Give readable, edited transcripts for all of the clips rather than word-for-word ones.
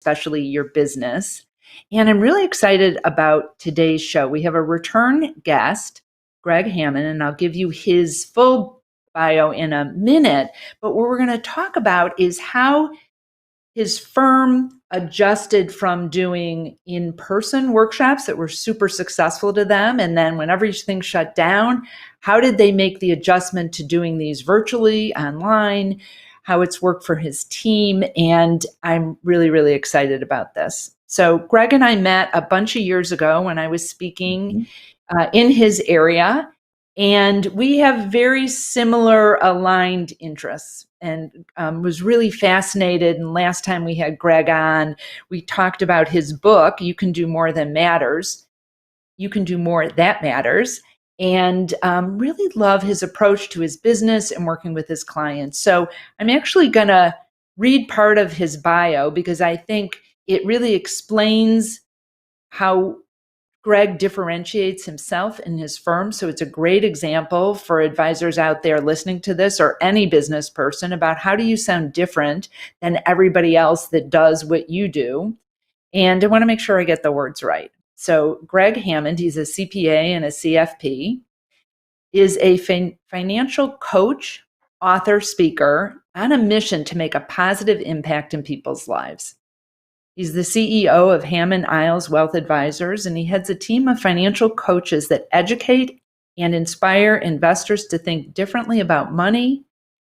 especially your business. And I'm really excited about today's show. We have a return guest, Greg Hammond, and I'll give you his full bio in a minute. But what we're going to talk about is how his firm adjusted from doing in-person workshops that were super successful to them. And then when everything shut down, how did they make the adjustment to doing these virtually, online, how it's worked for his team. And I'm really, really excited about this. So Greg and I met a bunch of years ago when I was speaking in his area. And we have very similar aligned interests, and was really fascinated. And last time we had Greg on, we talked about his book, You Can Do More Than Matters. You Can Do More That Matters. And really love his approach to his business and working with his clients. So I'm actually going to read part of his bio because I think it really explains how Greg differentiates himself and his firm. So it's a great example for advisors out there listening to this, or any business person, about how do you sound different than everybody else that does what you do. And I want to make sure I get the words right. So Greg Hammond, he's a CPA and a CFP, is a financial coach, author, speaker on a mission to make a positive impact in people's lives. He's the CEO of Hammond Wealth Advisors, and he heads a team of financial coaches that educate and inspire investors to think differently about money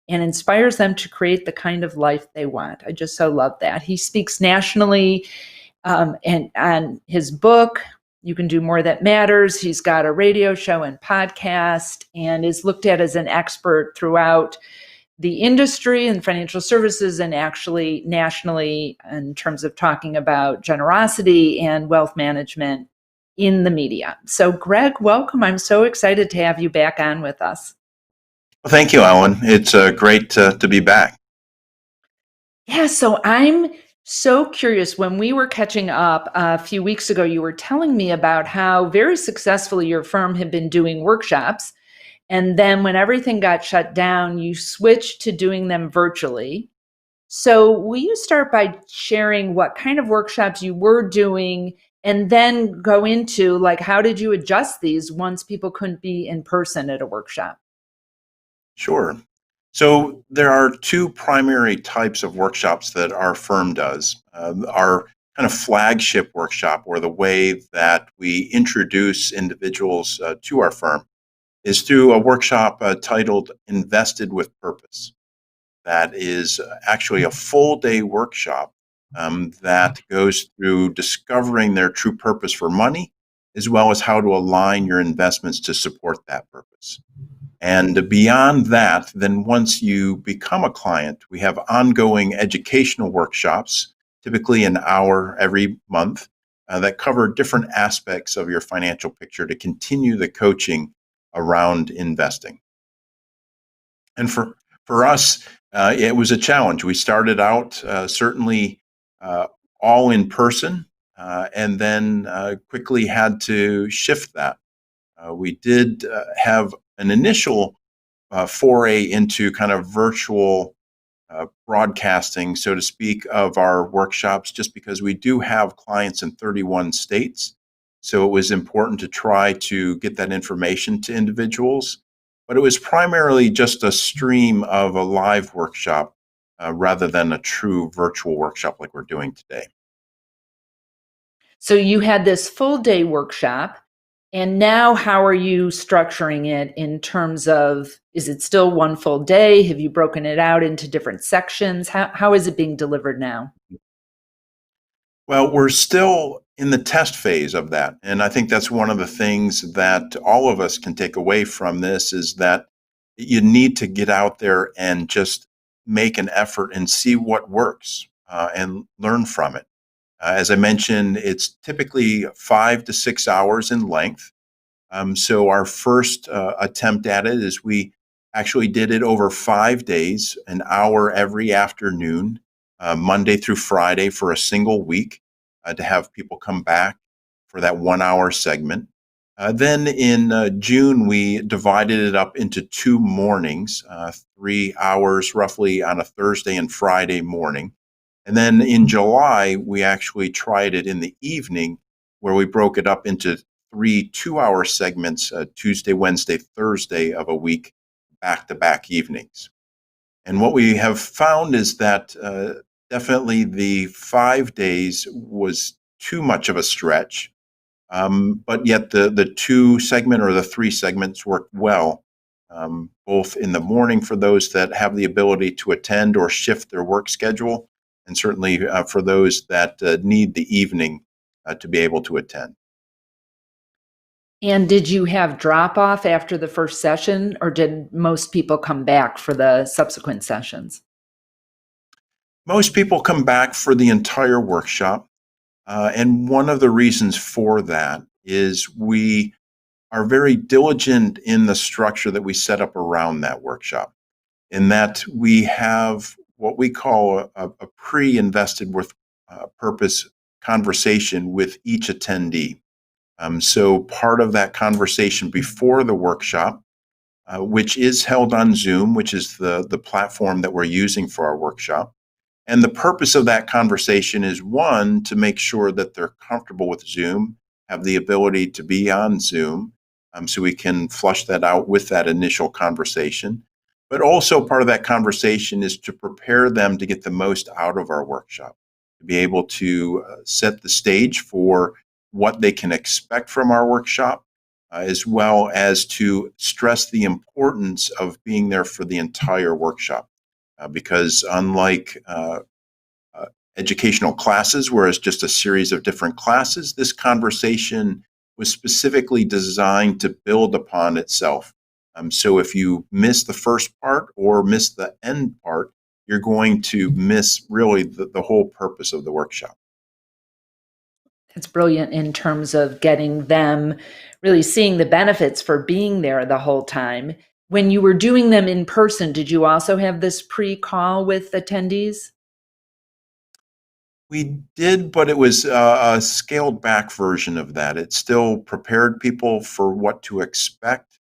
and inspires them to create the kind of life they want. I just so love that. He speaks nationally, and on his book, You Can Do More That Matters. He's got a radio show and podcast, and is looked at as an expert throughout the industry and financial services, and actually nationally, in terms of talking about generosity and wealth management in the media. So Greg, welcome. I'm so excited to have you back on with us. Well, thank you, Ellen. It's great to be back. Yeah, so I'm so curious. When we were catching up a few weeks ago, you were telling me about how very successfully your firm had been doing workshops. And then when everything got shut down, you switched to doing them virtually. So will you start by sharing what kind of workshops you were doing, and then go into like, how did you adjust these once people couldn't be in person at a workshop? Sure. So there are two primary types of workshops that our firm does. Our kind of flagship workshop, or the way that we introduce individuals to our firm, is through a workshop titled Invested with Purpose. That is actually a full day workshop that goes through discovering their true purpose for money, as well as how to align your investments to support that purpose. And beyond that, then once you become a client, we have ongoing educational workshops, typically an hour every month, that cover different aspects of your financial picture to continue the coaching around investing. And for us, it was a challenge. We started out certainly all in person, and then quickly had to shift that. We did have an initial foray into kind of virtual broadcasting, so to speak, of our workshops, just because we do have clients in 31 states. So it was important to try to get that information to individuals. But it was primarily just a stream of a live workshop rather than a true virtual workshop like we're doing today. So you had this full day workshop, and now how are you structuring it in terms of, is it still one full day? Have you broken it out into different sections? How is it being delivered now? Well, we're still in the test phase of that. And I think that's one of the things that all of us can take away from this, is that you need to get out there and just make an effort and see what works and learn from it. As I mentioned, it's typically 5 to 6 hours in length. So our first attempt at it is we actually did it over 5 days, an hour every afternoon, Monday through Friday for a single week, to have people come back for that 1 hour segment. Then in June, we divided it up into 2 mornings, 3 hours roughly on a Thursday and Friday morning. And then in July, we actually tried it in the evening, where we broke it up into 3 2-hour segments, Tuesday, Wednesday, Thursday of a week, back to back evenings. And what we have found is that definitely the 5 days was too much of a stretch, but yet the 2 segment or the 3 segments worked well, both in the morning for those that have the ability to attend or shift their work schedule, and certainly for those that need the evening to be able to attend. And did you have drop off after the first session, or did most people come back for the subsequent sessions? Most people come back for the entire workshop, and one of the reasons for that is we are very diligent in the structure that we set up around that workshop, in that we have what we call a pre-invested with purpose conversation with each attendee. So part of that conversation before the workshop, which is held on Zoom, which is the platform that we're using for our workshop. And the purpose of that conversation is, one, to make sure that they're comfortable with Zoom, have the ability to be on Zoom, so we can flush that out with that initial conversation. But also part of that conversation is to prepare them to get the most out of our workshop, to be able to set the stage for what they can expect from our workshop, as well as to stress the importance of being there for the entire workshop. Because unlike educational classes, where it's just a series of different classes, this conversation was specifically designed to build upon itself. So if you miss the first part or miss the end part, you're going to miss really the whole purpose of the workshop. It's brilliant in terms of getting them really seeing the benefits for being there the whole time. When you were doing them in person, did you also have this pre-call with attendees? We did, but it was a scaled back version of that. It still prepared people for what to expect,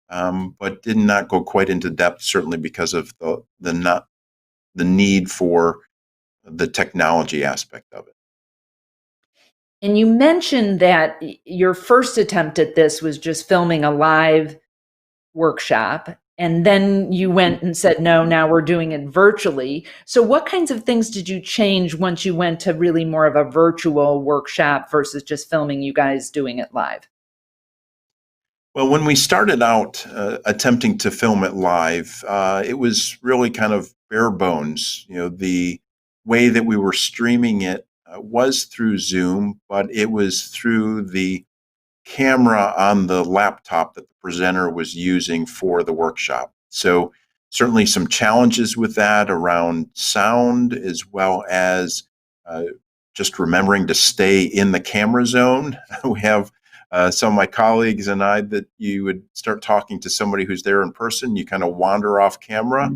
but did not go quite into depth, certainly because of the need for the technology aspect of it. And you mentioned that your first attempt at this was just filming a live workshop. And then you went and said, no, now we're doing it virtually. So, what kinds of things did you change once you went to really more of a virtual workshop versus just filming you guys doing it live? Well, when we started out attempting to film it live, it was really kind of bare bones. The way that we were streaming it was through Zoom, but it was through the camera on the laptop that the presenter was using for the workshop. So certainly some challenges with that around sound, as well as uh, just remembering to stay in the camera zone. We have some of my colleagues and I that you would start talking to somebody who's there in person, you kind of wander off camera.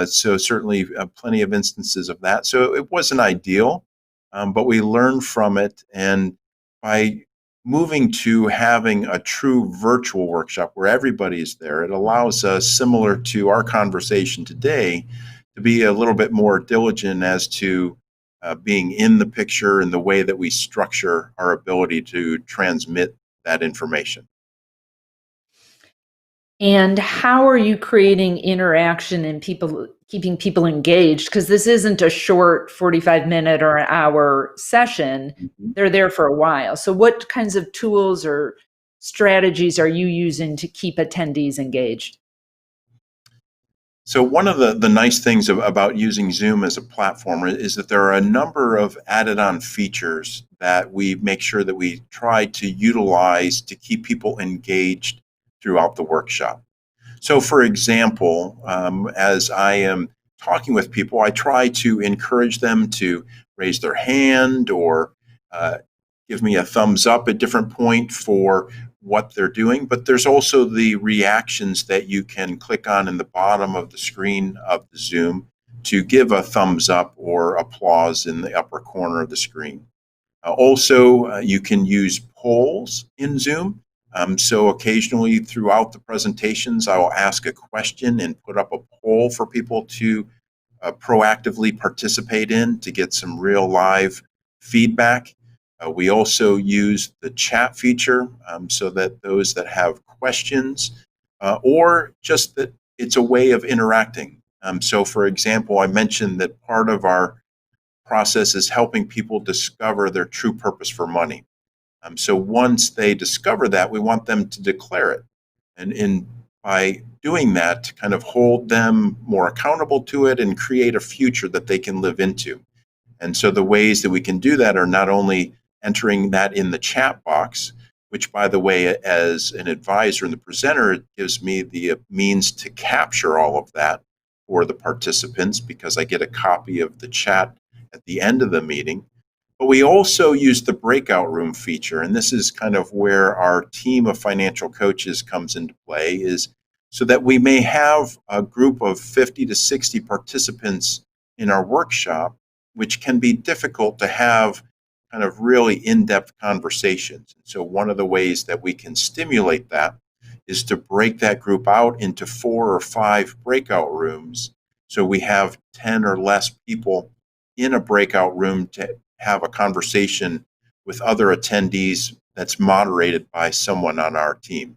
So certainly plenty of instances of that. So it wasn't ideal, but we learned from it. And by moving to having a true virtual workshop where everybody is there, it allows us, similar to our conversation today, to be a little bit more diligent as to being in the picture and the way that we structure our ability to transmit that information. And how are you creating interaction and people keeping people engaged? Because this isn't a short 45-minute or an hour session. Mhm. They're there for a while. So what kinds of tools or strategies are you using to keep attendees engaged? So one of the nice things about using Zoom as a platform is that there are a number of added on features that we make sure that we try to utilize to keep people engaged throughout the workshop. So, for example, as I am talking with people, I try to encourage them to raise their hand or uh, give me a thumbs up at different point for what they're doing. But there's also the reactions that you can click on in the bottom of the screen of the Zoom to give a thumbs up or applause in the upper corner of the screen. Also, you can use polls in Zoom. So occasionally throughout the presentations, I will ask a question and put up a poll for people to proactively participate in to get some real live feedback. We also use the chat feature so that those that have questions or just that it's a way of interacting. So, for example, I mentioned that part of our process is helping people discover their true purpose for money. So once they discover that, we want them to declare it. And by doing that, to kind of hold them more accountable to it and create a future that they can live into. And so the ways that we can do that are not only entering that in the chat box, which, by the way, as an advisor and the presenter, it gives me the means to capture all of that for the participants because I get a copy of the chat at the end of the meeting. But we also use the breakout room feature, and this is kind of where our team of financial coaches comes into play, is so that we may have a group of 50 to 60 participants in our workshop, which can be difficult to have kind of really in-depth conversations. So one of the ways that we can stimulate that is to break that group out into 4 or 5 breakout rooms. So we have 10 or less people in a breakout room to have a conversation with other attendees that's moderated by someone on our team.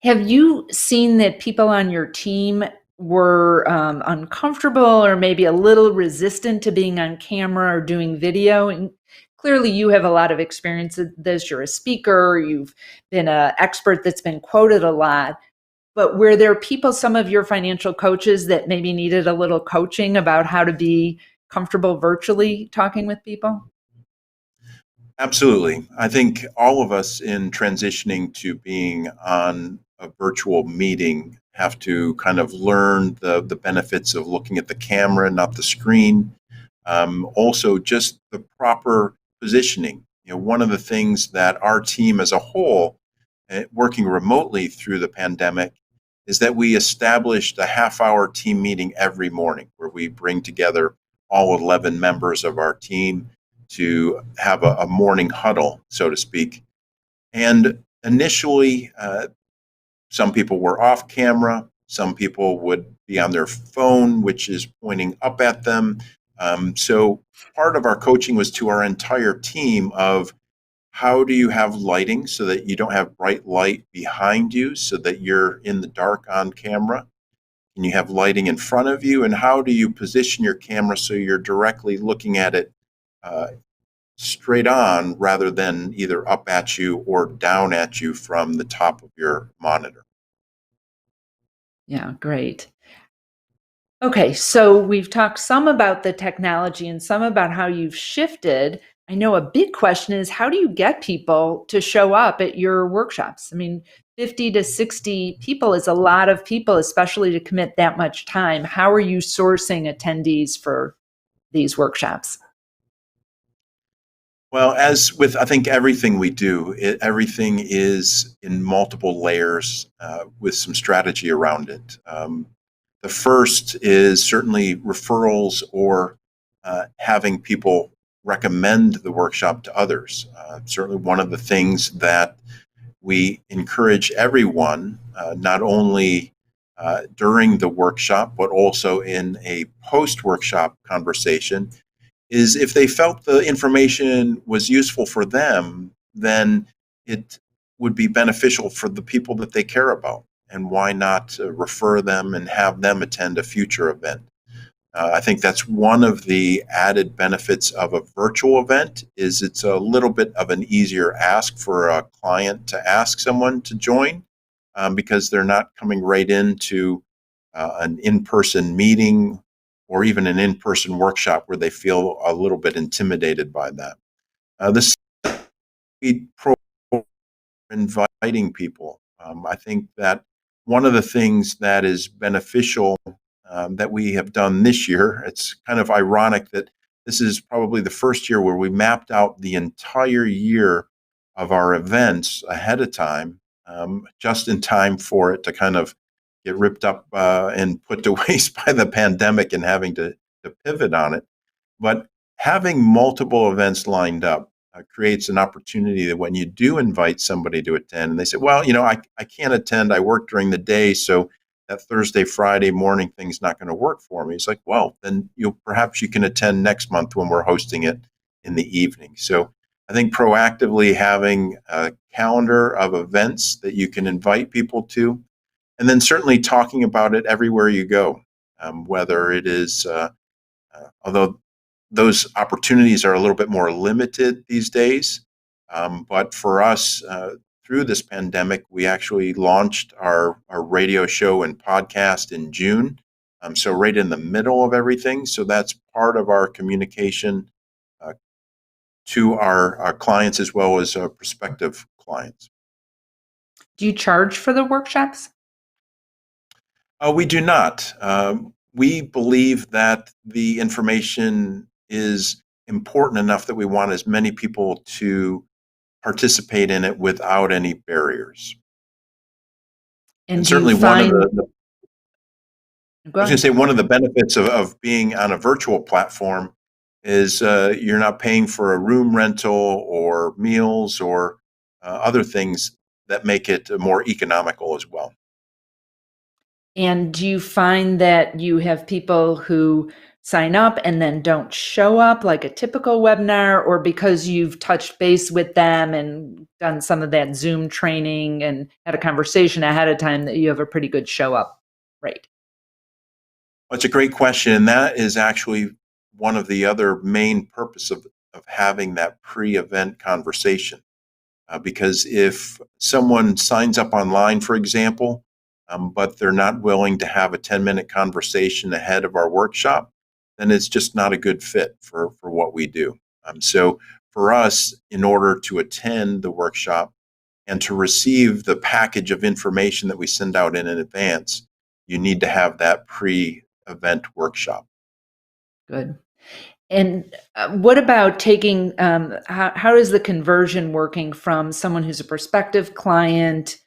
Have you seen that people on your team were uncomfortable or maybe a little resistant to being on camera or doing video? And clearly, you have a lot of experience in this. You're a speaker, you've been an expert that's been quoted a lot. But were there people, some of your financial coaches, that maybe needed a little coaching about how to be comfortable virtually talking with people? Absolutely. I think all of us in transitioning to being on a virtual meeting have to kind of learn the benefits of looking at the camera, not the screen. Also, just the proper positioning. One of the things that our team as a whole, working remotely through the pandemic, is that we established a half-hour team meeting every morning where we bring together all 11 members of our team to have a morning huddle, so to speak. And initially, some people were off camera, some people would be on their phone, which is pointing up at them. So part of our coaching was to our entire team of how do you have lighting so that you don't have bright light behind you so that you're in the dark on camera? And you have lighting in front of you, and how do you position your camera so you're directly looking at it uh, straight on rather than either up at you or down at you from the top of your monitor? Yeah, great. Okay, so we've talked some about the technology and some about how you've shifted. I know a big question is, how do you get people to show up at your workshops? I mean, 50 to 60 people is a lot of people, especially to commit that much time. How are you sourcing attendees for these workshops? Well, as with I think everything we do, everything is in multiple layers with some strategy around it. The first is certainly referrals or having people recommend the workshop to others. Certainly, one of the things that we encourage everyone, not only during the workshop, but also in a post workshop conversation, is if they felt the information was useful for them, then it would be beneficial for the people that they care about. And why not refer them and have them attend a future event? I think that's one of the added benefits of a virtual event is it's a little bit of an easier ask for a client to ask someone to join because they're not coming right into an in-person meeting or even an in-person workshop where they feel a little bit intimidated by that. This pro inviting people. I think that one of the things that is beneficial that we have done this year, it's kind of ironic that this is probably the first year where we mapped out the entire year of our events ahead of time, just in time for it to kind of get ripped up and put to waste by the pandemic and having to pivot on it. But having multiple events lined up creates an opportunity that when you do invite somebody to attend and they say, well, I can't attend, I work during the day, so that Thursday, Friday morning thing's not going to work for me. It's like, well, then perhaps you can attend next month when we're hosting it in the evening. So I think proactively having a calendar of events that you can invite people to, and then certainly talking about it everywhere you go, whether it is, although those opportunities are a little bit more limited these days. But for us, through this pandemic, we actually launched our radio show and podcast in June. So right in the middle of everything. So that's part of our communication uh, to our clients as well as prospective clients. Do you charge for the workshops? We do not. We believe that the information is important enough that we want as many people to participate in it without any barriers. And And do you certainly one of find, the go I was going to ahead. say one of the benefits of being on a virtual platform is you're not paying for a room rental or meals or other things that make it more economical as well. And do you find that you have people who sign up and then don't show up like a typical webinar, or because you've touched base with them and done some of that Zoom training and had a conversation ahead of time that you have a pretty good show up rate? Well, it's a great question, and that is actually one of the other main purpose of having that pre-event conversation. Because if someone signs up online, for example, but they're not willing to have a 10-minute conversation ahead of our workshop, then it's just not a good fit for what we do. So for us, in order to attend the workshop and to receive the package of information that we send out in advance, you need to have that pre-event workshop. Good. And what about taking, how is the conversion working from someone who's a prospective client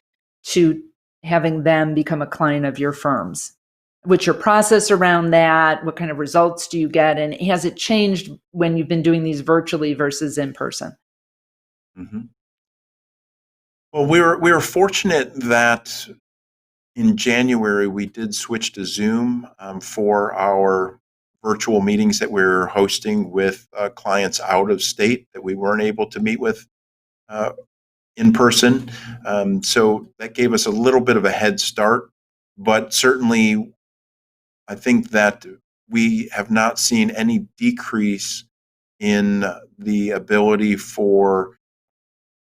to having them become a client of your firms? What's your process around that? What kind of results do you get? And has it changed when you've been doing these virtually versus in person? Mhm. Well, we were fortunate that in January we did switch to Zoom for our virtual meetings that we were hosting with clients out of state that we weren't able to meet with uh, in person. So that gave us a little bit of a head start, but certainly I think that we have not seen any decrease in the ability for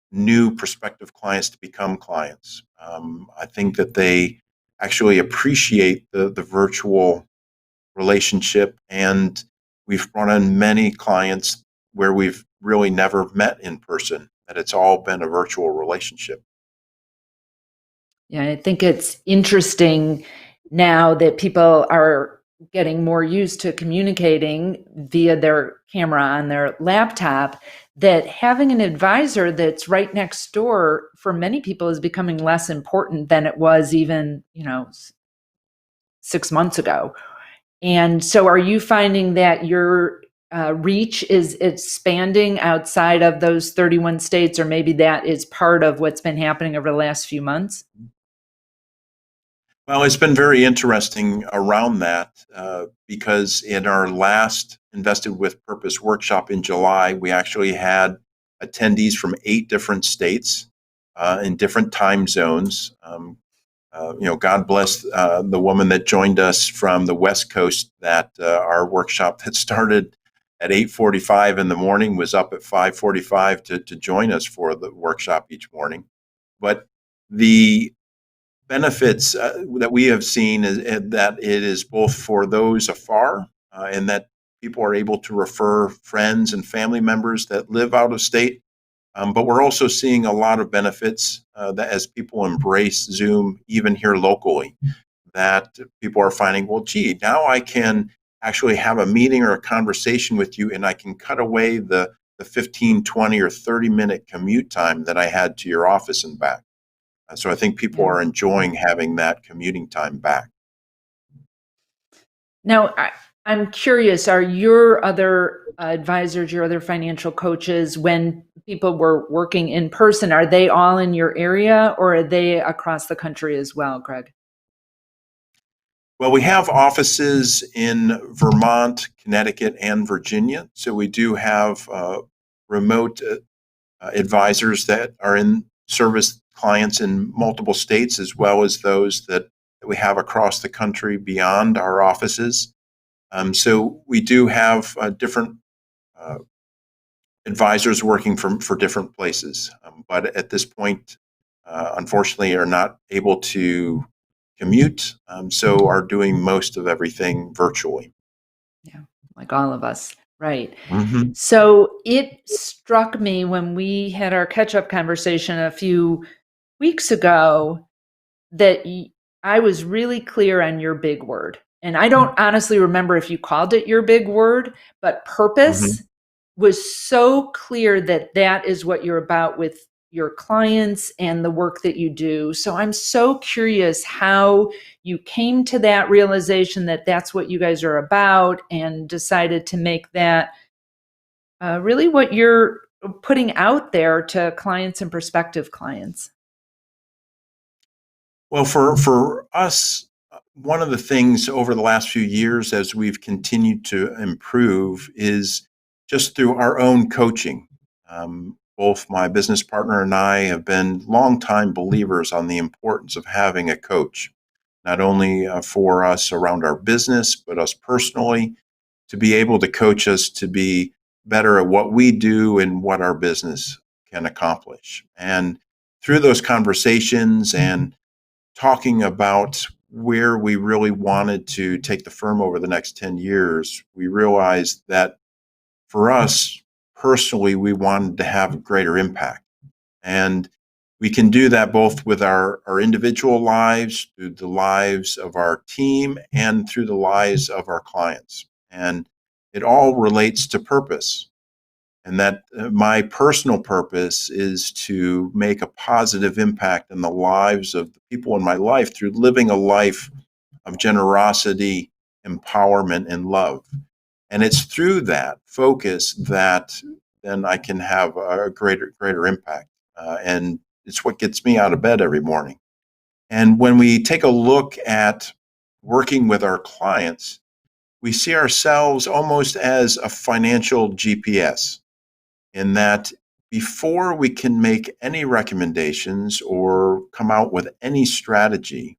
new prospective clients to become clients. I think that they actually appreciate the virtual relationship, and we've brought in many clients where we've really never met in person, that it's all been a virtual relationship. Yeah, I think it's interesting now that people are getting more used to communicating via their camera on their laptop, that having an advisor that's right next door for many people is becoming less important than it was even, 6 months ago. And so are you finding that your reach is expanding outside of those 31 states, or maybe that is part of what's been happening over the last few months? Well, it's been very interesting around that because in our last Invested with Purpose workshop in July, we actually had attendees from 8 different states in different time zones. God bless the woman that joined us from the West Coast. That our workshop that started at 8:45 in the morning was up at 5:45 to join us for the workshop each morning. But the benefits that we have seen is that it is both for those afar and that people are able to refer friends and family members that live out of state. But we're also seeing a lot of benefits that as people embrace Zoom, even here locally, that people are finding, well, gee, now I can actually have a meeting or a conversation with you and I can cut away the 15, 20, or 30-minute commute time that I had to your office and back. So I think people Yeah. are enjoying having that commuting time back. Now, I'm curious, are your other advisors, your other financial coaches, when people were working in person, are they all in your area or are they across the country as well, Greg? Well, we have offices in Vermont, Connecticut, and Virginia. So we do have remote advisors that are in service clients in multiple states, as well as those that we have across the country beyond our offices. So we do have different uh, advisors working for different places, but at this point, unfortunately, are not able to commute, so are doing most of everything virtually. Yeah, like all of us. Right. Mm-hmm. So it struck me when we had our catch up conversation a few weeks ago that I was really clear on your big word. And I don't honestly remember if you called it your big word, but Mm-hmm. purpose was so clear that that is what you're about with your clients and the work that you do. So I'm so curious how you came to that realization that that's what you guys are about and decided to make that really what you're putting out there to clients and prospective clients. Well, for us, one of the things over the last few years as we've continued to improve is just through our own coaching. Both my business partner and I have been longtime believers on the importance of having a coach, not only for us around our business, but us personally, to be able to coach us to be better at what we do and what our business can accomplish. And through those conversations and talking about where we really wanted to take the firm over the next 10 years, we realized that for us personally, we wanted to have a greater impact. And we can do that both with our individual lives, through the lives of our team, and through the lives of our clients. And it all relates to purpose. And that my personal purpose is to make a positive impact in the lives of the people in my life through living a life of generosity, empowerment, and love. And it's through that focus that then I can have a greater impact. And it's what gets me out of bed every morning. And when we take a look at working with our clients, we see ourselves almost as a financial GPS, in that before we can make any recommendations or come out with any strategy,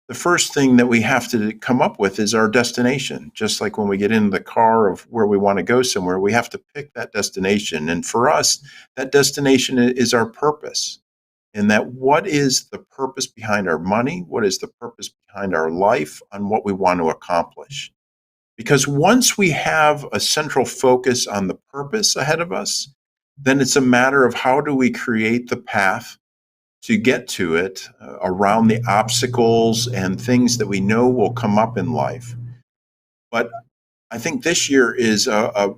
the first thing that we have to come up with is our destination. Just like when we get in the car of where we want to go somewhere, we have to pick that destination. And for us, that destination is our purpose. And that what is the purpose behind our money? What is the purpose behind our life on what we want to accomplish? Because once we have a central focus on the purpose ahead of us, then it's a matter of how do we create the path to get to it around the obstacles and things that we know will come up in life. But I think this year is an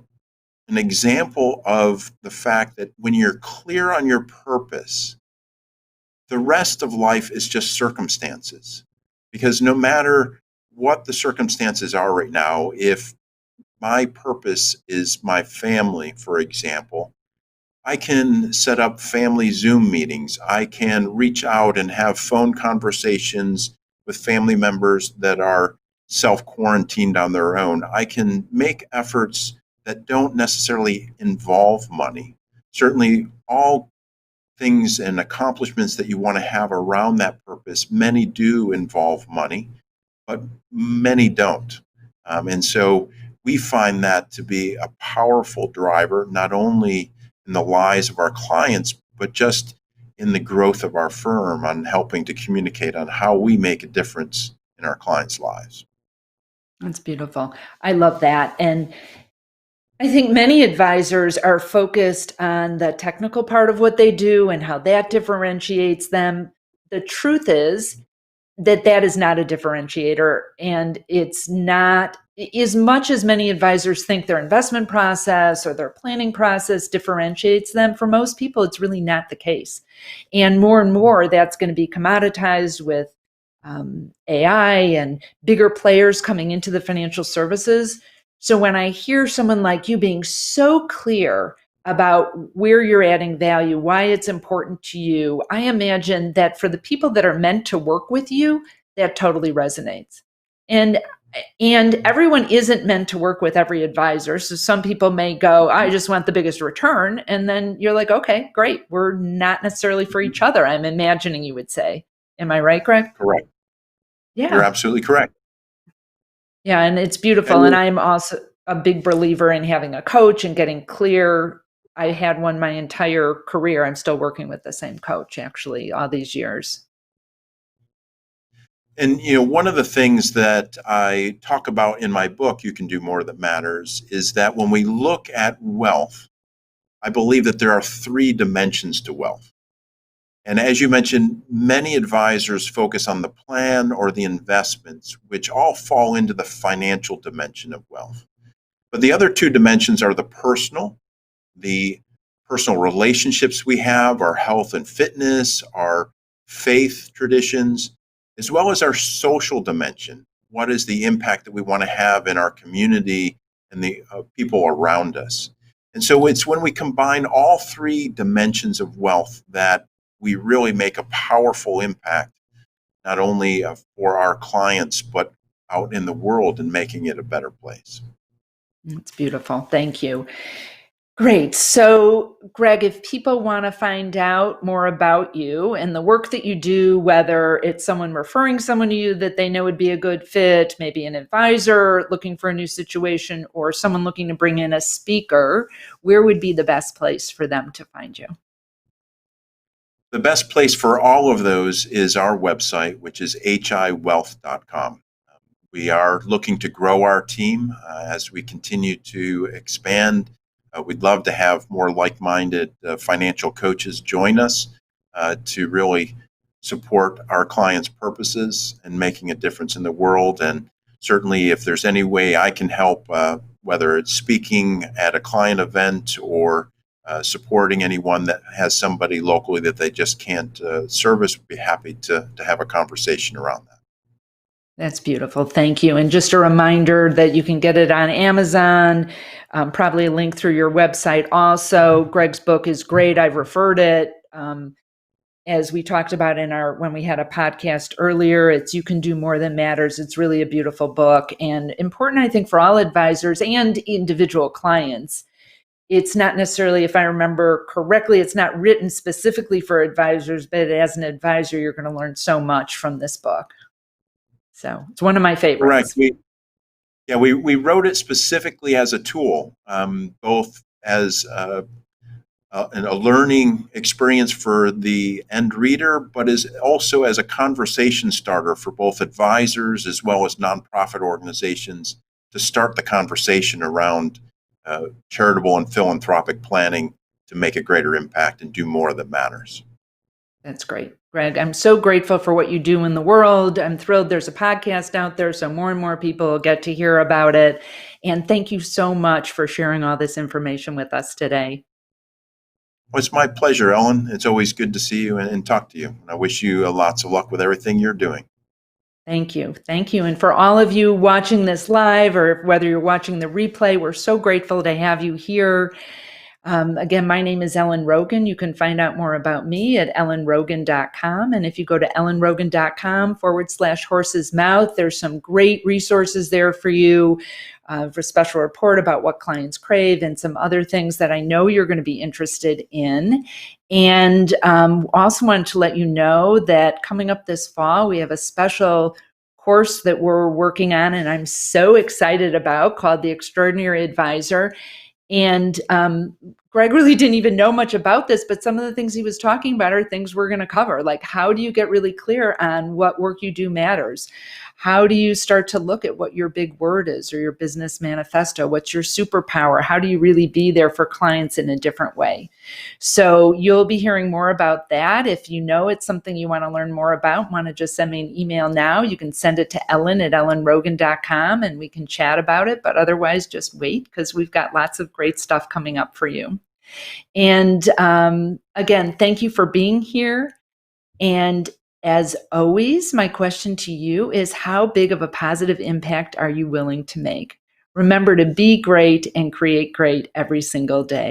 example of the fact that when you're clear on your purpose, the rest of life is just circumstances. Because no matter what the circumstances are right now, if my purpose is my family, for example, I can set up family Zoom meetings. I can reach out and have phone conversations with family members that are self quarantined on their own. I can make efforts that don't necessarily involve money. Certainly, all things and accomplishments that you want to have around that purpose, many do involve money, but many don't. And so we find that to be a powerful driver, not only in the lives of our clients, but just in the growth of our firm on helping to communicate on how we make a difference in our clients' lives. That's beautiful. I love that. And I think many advisors are focused on the technical part of what they do and how that differentiates them. The truth is that that is not a differentiator, and it's not as much as many advisors think their investment process or their planning process differentiates them. For most people, it's really not the case. And more that's going to be commoditized with AI and bigger players coming into the financial services. So when I hear someone like you being so clear about where you're adding value, why it's important to you, I imagine that for the people that are meant to work with you, that totally resonates. And everyone isn't meant to work with every advisor. So some people may go, I just want the biggest return. And then you're like, okay, great. We're not necessarily for each other, I'm imagining you would say. Am I right, Greg? Correct. You're Yeah. absolutely correct. Yeah. And it's beautiful. And And I'm also a big believer in having a coach and getting clear. I had one my entire career. I'm still working with the same coach, actually, all these years. And one of the things that I talk about in my book, You Can Do More That Matters, is that when we look at wealth, I believe that there are three dimensions to wealth. And as you mentioned, many advisors focus on the plan or the investments, which all fall into the financial dimension of wealth. But the other two dimensions are the personal relationships we have, our health and fitness, our faith traditions, as well as our social dimension. What is the impact that we want to have in our community and the people around us? And so it's when we combine all three dimensions of wealth that we really make a powerful impact, not only for our clients, but out in the world and making it a better place. It's beautiful. Thank you. Great. So, Greg, if people want to find out more about you and the work that you do, whether it's someone referring someone to you that they know would be a good fit, maybe an advisor looking for a new situation, or someone looking to bring in a speaker, where would be the best place for them to find you? The best place for all of those is our website, which is hiwealth.com. We are looking to grow our team as we continue to expand. We'd love to have more like-minded financial coaches join us to really support our clients' purposes and making a difference in the world. And certainly, if there's any way I can help, whether it's speaking at a client event or supporting anyone that has somebody locally that they just can't service, we'd be happy to have a conversation around that. That's beautiful. Thank you. And just a reminder that you can get it on Amazon, probably a link through your website also. Greg's book is great. I've referred it. As we talked about when we had a podcast earlier, it's You Can Do More Than Matters. It's really a beautiful book and important, I think, for all advisors and individual clients. It's not necessarily, if I remember correctly, it's not written specifically for advisors, but as an advisor, you're going to learn so much from this book. So it's one of my favorites. Correct. We wrote it specifically as a tool, both as a learning experience for the end reader, but as also as a conversation starter for both advisors as well as nonprofit organizations to start the conversation around charitable and philanthropic planning to make a greater impact and do more that matters. That's great, Greg. I'm so grateful for what you do in the world. I'm thrilled there's a podcast out there, so more and more people get to hear about it. And thank you so much for sharing all this information with us today. Well, it's my pleasure, Ellen. It's always good to see you and talk to you. I wish you lots of luck with everything you're doing. Thank you. Thank you. And for all of you watching this live or whether you're watching the replay, we're so grateful to have you here. Again, my name is Ellen Rogin. You can find out more about me at ellenrogin.com. And if you go to ellenrogin.com/horse's mouth, there's some great resources there for you for a special report about what clients crave and some other things that I know you're going to be interested in. And also wanted to let you know that coming up this fall, we have a special course that we're working on and I'm so excited about called The Extraordinary Advisor. And Greg really didn't even know much about this, but some of the things he was talking about are things we're going to cover. Like, how do you get really clear on what work you do matters? How do you start to look at what your big word is or your business manifesto? What's your superpower? How do you really be there for clients in a different way? So you'll be hearing more about that. If you know it's something you want to learn more about, want to just send me an email now, you can send it to Ellen at ellenrogin.com and we can chat about it. But otherwise, just wait because we've got lots of great stuff coming up for you. And again, thank you for being here. And as always, my question to you is, how big of a positive impact are you willing to make? Remember to be great and create great every single day.